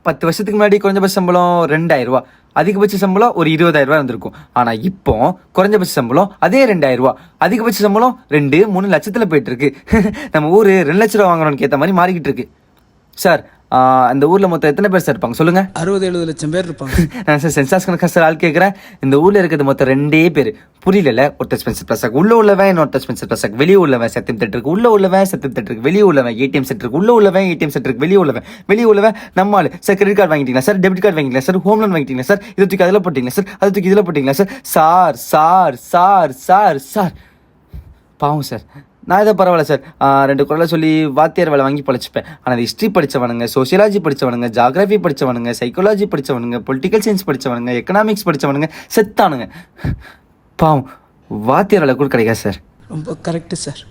10 வருஷத்துக்கு முன்னாடி குறைஞ்சபட்ச சம்பளம் 2000 ரூபா, அதிகபட்ச சம்பளம் ஒரு 20,000 ரூபா இருந்திருக்கும். ஆனால் இப்போ குறைஞ்சபட்ச சம்பளம் அதே 2000 ரூபா, அதிகபட்ச சம்பளம் 2-3 லட்சத்தில் போயிட்டு இருக்கு. நம்ம ஊர் 2 லட்ச ரூபா வாங்குறோன்னு ஏற்ற மாதிரி மாறிக்கிட்டு இருக்கு. சார், அந்த ஊரில் மொத்தம் எத்தனை பேர் சார் இருப்பாங்க சொல்லுங்கள்? 60-70 லட்சம் பேர் இருப்பாங்க. நான் சார் சென்சாஸ் கணக்காக சார் ஆள் கேட்குறேன். இந்த ஊரில் இருக்கிறது மொத்தம் 2 பேர். புரியல. ஒருத்தர் ஸ்பென்சர் பிளஸாக உள்ள உள்ளவன், இன்னொருத்தர் ஸ்பென்சர் பிளஸாக வெளியே உள்ளவன், சத்தியம் தேட்டருக்கு உள்ள உள்ளவன், சத்தியம் தேட்டருக்கு வெளியே உள்ளவன், ஏடிஎம் சென்டருக்கு உள்ள உள்ளவன், ஏடிஎம் சென்டருக்கு வெளியே உள்ளவன், வெளியே உள்ளவன் நம்மால். சார் கிரெடிட் கார்டு வாங்கிட்டீங்களா சார், டெபிட் கார்டு வாங்கிட்டீங்களா சார், ஹோம் லோன் வாங்கிட்டீங்களா சார், இதை தூக்கி அதில் போட்டிங்களா சார், அதை தூக்கி இதில் போட்டிங்களா sir. Sir sir sir sir sir பாவம் சார். நான் இதை பரவாயில்ல சார், 2 குரலை சொல்லி வாத்தியார் வேலை வாங்கி பழச்சிப்பேன். ஆனால் ஹிஸ்ட்ரி படித்தவனுங்க, சோசியாலஜி படித்தவனுங்க, ஜாகிரஃபி படித்தவனுங்க, சைக்காலஜி படித்தவனுங்க, பொலிட்டிக்கல் சயின்ஸ் படித்தவனுங்க, எக்கனாமிக்ஸ் படித்தவனுங்க செத்தானுங்க. பாவம், வாத்தியார் வேலை கூட கிடைக்காது சார். ரொம்ப கரெக்டு சார்.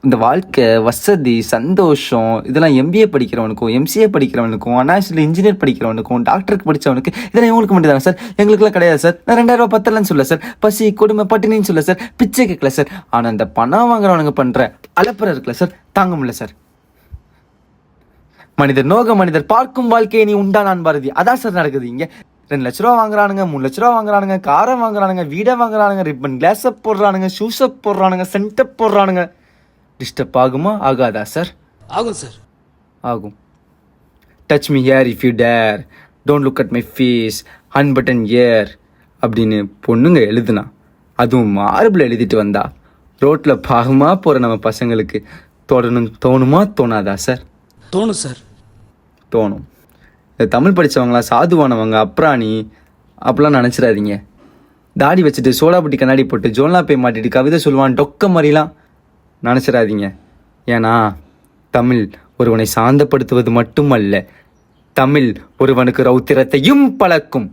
இந்த வாழ்க்கை, வசதி, சந்தோஷம் இதெல்லாம் எம்பிஏ படிக்கிறவனுக்கும், எம்சிஏ படிக்கிறவனுக்கும், அனாசில் இன்ஜினியர் படிக்கிறவனுக்கும், டாக்டருக்கு படித்தவனுக்கு இதெல்லாம் இவங்களுக்கு மட்டும் தானே சார், எங்களுக்குலாம் கிடையாது சார். நான் 2000 ரூபா பத்தலன்னு சொல்ல சார், பசி கொடுமை பட்டினின்னு சொல்ல சார், பிச்சை கேட்கல சார். ஆனால் இந்த பணம் வாங்குறவனுங்க பண்ணுற அலப்பறை இருக்குல்ல சார், தாங்க முடியல சார். மனிதர் நோக மனிதர் பார்க்கும் வாழ்க்கையை நீ உண்டானான் பாரதி, அதான் சார் நடக்குது இங்கே. 2 லட்ச ரூபா வாங்குறானுங்க, 3 லட்ச ரூபா வாங்குறானுங்க, காரை வாங்குறானுங்க, வீடை வாங்குறானுங்க, ரிப்பன் கிளாஸை போடுறானுங்க, ஷூஸை போடுறானுங்க, சென்ட்டை போடுறானுங்க. டிஸ்டர்ப் ஆகுமா ஆகாதா சார்? ஆகும் சார். ஆகும். Touch me hair if you dare, don't look at my face, unbutton air அப்படின்னு பொண்ணுங்க எழுதுனா, அதுவும் மார்பிள் எழுதிட்டு வந்தா, ரோட்டில் பாகமாக போகிற நம்ம பசங்களுக்கு தொடணும் தோணுமா தோணாதா சார்? தோணும் சார். தோணும். இந்த தமிழ் படித்தவங்களாம் சாதுவானவங்க, அப்ராணி அப்படிலாம் நினச்சிடாதீங்க. தாடி வச்சுட்டு சோடாபுட்டி கண்ணாடி போட்டு ஜோன்லா போய் மாட்டிட்டு கவிதை சொல்லுவான் டொக்க மாதிரிலாம் நினச்சிடாதீங்க. ஏன்னா தமிழ் ஒருவனை சாந்தப்படுத்துவது மட்டுமல்ல, தமிழ் ஒருவனுக்கு ரௌத்திரத்தையும் பழக்கும்.